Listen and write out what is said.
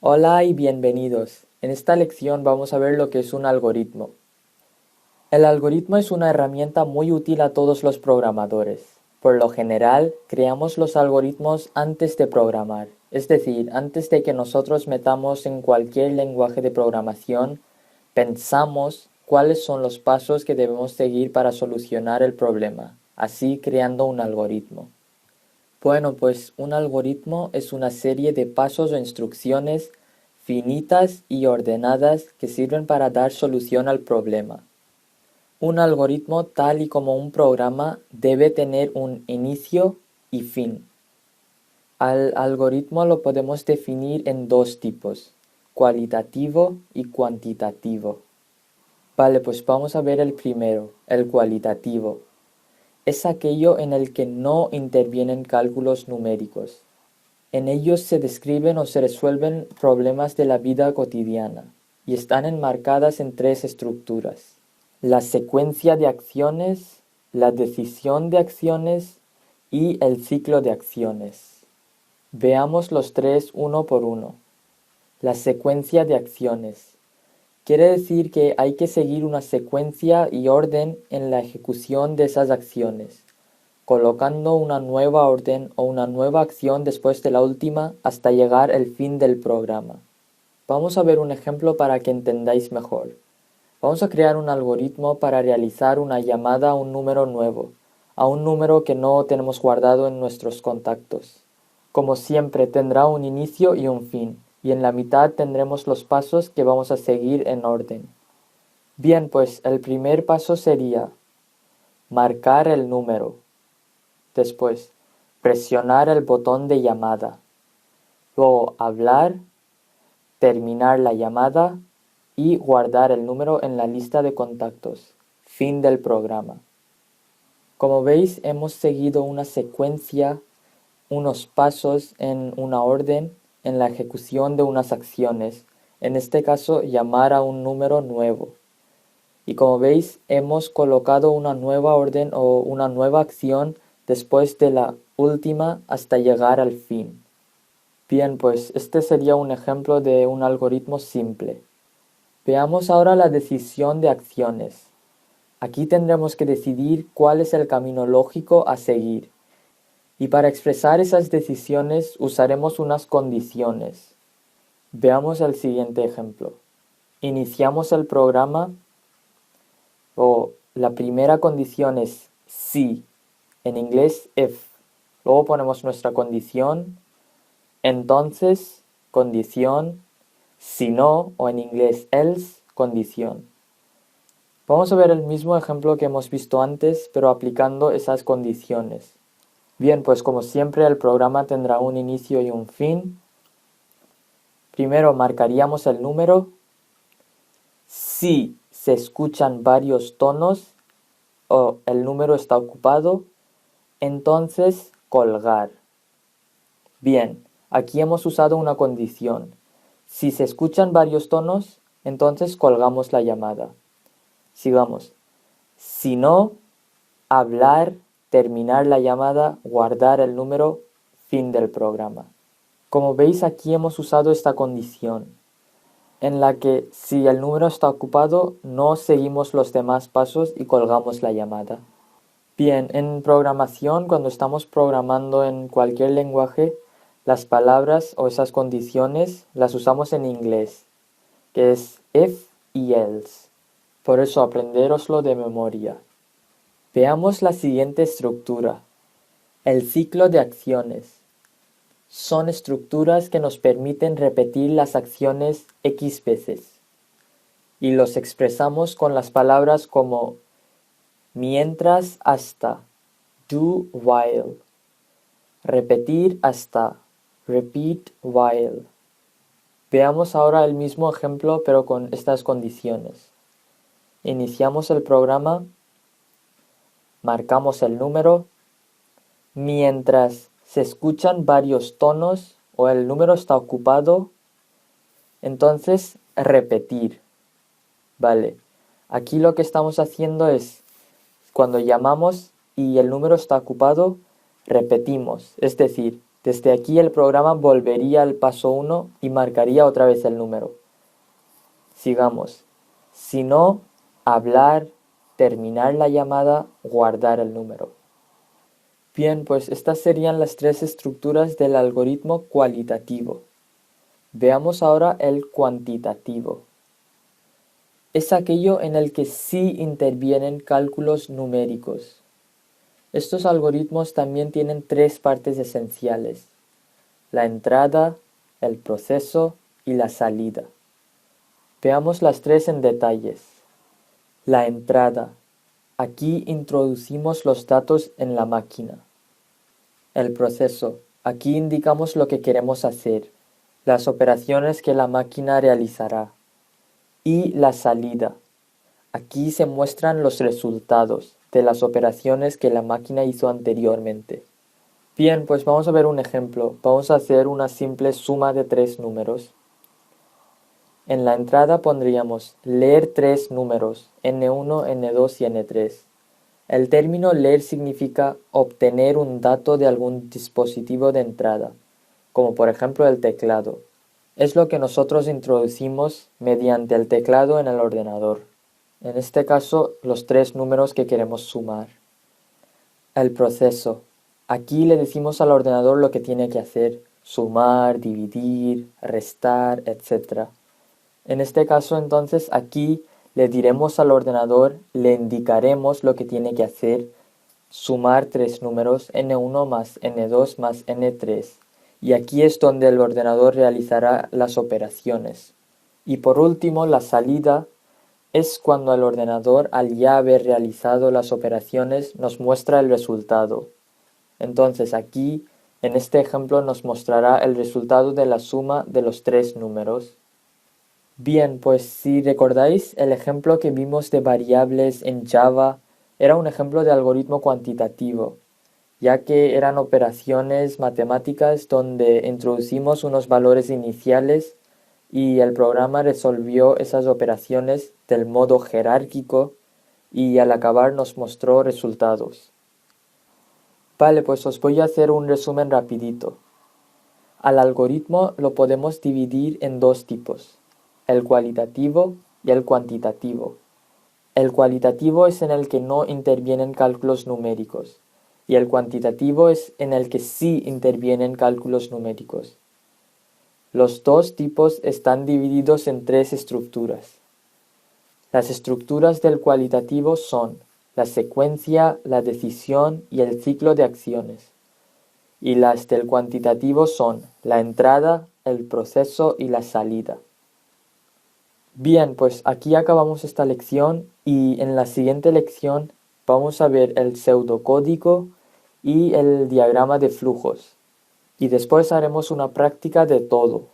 Hola y bienvenidos. En esta lección vamos a ver lo que es un algoritmo. El algoritmo es una herramienta muy útil a todos los programadores. Por lo general, creamos los algoritmos antes de programar, es decir, antes de que nosotros metamos en cualquier lenguaje de programación, pensamos cuáles son los pasos que debemos seguir para solucionar el problema, así creando un algoritmo. Bueno, pues un algoritmo es una serie de pasos o instrucciones finitas y ordenadas que sirven para dar solución al problema. Un algoritmo, tal y como un programa, debe tener un inicio y fin. Al algoritmo lo podemos definir en dos tipos, cualitativo y cuantitativo. Vale, pues vamos a ver el primero, el cualitativo. Es aquello en el que no intervienen cálculos numéricos. En ellos se describen o se resuelven problemas de la vida cotidiana y están enmarcadas en tres estructuras: la secuencia de acciones, la decisión de acciones y el ciclo de acciones. Veamos los tres uno por uno. La secuencia de acciones. Quiere decir que hay que seguir una secuencia y orden en la ejecución de esas acciones, colocando una nueva orden o una nueva acción después de la última hasta llegar al fin del programa. Vamos a ver un ejemplo para que entendáis mejor. Vamos a crear un algoritmo para realizar una llamada a un número nuevo, a un número que no tenemos guardado en nuestros contactos. Como siempre, tendrá un inicio y un fin, y en la mitad tendremos los pasos que vamos a seguir en orden. Bien, pues el primer paso sería marcar el número. Después, presionar el botón de llamada. Luego, hablar, terminar la llamada y guardar el número en la lista de contactos. Fin del programa. Como veis, hemos seguido una secuencia, unos pasos en una orden en la ejecución de unas acciones. En este caso, llamar a un número nuevo. Y como veis, hemos colocado una nueva orden o una nueva acción después de la última hasta llegar al fin. Bien, pues este sería un ejemplo de un algoritmo simple. Veamos ahora la decisión de acciones. Aquí tendremos que decidir cuál es el camino lógico a seguir. Y para expresar esas decisiones usaremos unas condiciones. Veamos el siguiente ejemplo. Iniciamos el programa o la primera condición es si, en inglés if. Luego ponemos nuestra condición, entonces, condición, si no, o en inglés else, condición. Vamos a ver el mismo ejemplo que hemos visto antes, pero aplicando esas condiciones. Bien, pues como siempre el programa tendrá un inicio y un fin. Primero marcaríamos el número. Si se escuchan varios tonos o el número está ocupado, entonces colgar. Bien, aquí hemos usado una condición. Si se escuchan varios tonos, entonces colgamos la llamada. Sigamos. Si no, hablar, terminar la llamada, guardar el número, fin del programa. Como veis, aquí hemos usado esta condición, en la que si el número está ocupado, no seguimos los demás pasos y colgamos la llamada. Bien, en programación, cuando estamos programando en cualquier lenguaje, las palabras o esas condiciones las usamos en inglés, que es if y else. Por eso aprendéroslo de memoria. Veamos la siguiente estructura. El ciclo de acciones. Son estructuras que nos permiten repetir las acciones X veces. Y los expresamos con las palabras como mientras hasta, do while. Repetir hasta, repeat while. Veamos ahora el mismo ejemplo pero con estas condiciones. Iniciamos el programa, marcamos el número, mientras se escuchan varios tonos o el número está ocupado, entonces repetir. Vale, aquí lo que estamos haciendo es, cuando llamamos y el número está ocupado, repetimos, es decir, Desde aquí el programa volvería al paso 1 y marcaría otra vez el número. Sigamos. Si no, hablar, terminar la llamada, guardar el número. Bien, pues estas serían las tres estructuras del algoritmo cualitativo. Veamos ahora el cuantitativo. Es aquello en el que sí intervienen cálculos numéricos. Estos algoritmos también tienen tres partes esenciales: la entrada, el proceso y la salida. Veamos las tres en detalles. La entrada. Aquí introducimos los datos en la máquina. El proceso. Aquí indicamos lo que queremos hacer, las operaciones que la máquina realizará. Y la salida. Aquí se muestran los resultados de las operaciones que la máquina hizo anteriormente. Bien, pues vamos a ver un ejemplo. Vamos a hacer una simple suma de tres números. En la entrada pondríamos leer tres números, n1, n2 y n3. El término leer significa obtener un dato de algún dispositivo de entrada, como por ejemplo el teclado. Es lo que nosotros introducimos mediante el teclado en el ordenador. En este caso, los tres números que queremos sumar. El proceso. Aquí le decimos al ordenador lo que tiene que hacer: sumar, dividir, restar, etc. En este caso, entonces, aquí le diremos al ordenador, le indicaremos lo que tiene que hacer: sumar tres números, n1 más n2 más n3. Y aquí es donde el ordenador realizará las operaciones. Y por último, la salida es cuando el ordenador, al ya haber realizado las operaciones, nos muestra el resultado. Entonces aquí, en este ejemplo, nos mostrará el resultado de la suma de los tres números. Bien, pues si recordáis, el ejemplo que vimos de variables en Java era un ejemplo de algoritmo cuantitativo, ya que eran operaciones matemáticas donde introducimos unos valores iniciales y el programa resolvió esas operaciones del modo jerárquico y al acabar nos mostró resultados. Vale, pues os voy a hacer un resumen rapidito. Al algoritmo lo podemos dividir en dos tipos: el cualitativo y el cuantitativo. El cualitativo es en el que no intervienen cálculos numéricos y el cuantitativo es en el que sí intervienen cálculos numéricos. Los dos tipos están divididos en tres estructuras. Las estructuras del cualitativo son la secuencia, la decisión y el ciclo de acciones. Y las del cuantitativo son la entrada, el proceso y la salida. Bien, pues aquí acabamos esta lección y en la siguiente lección vamos a ver el pseudocódigo y el diagrama de flujos. Y después haremos una práctica de todo.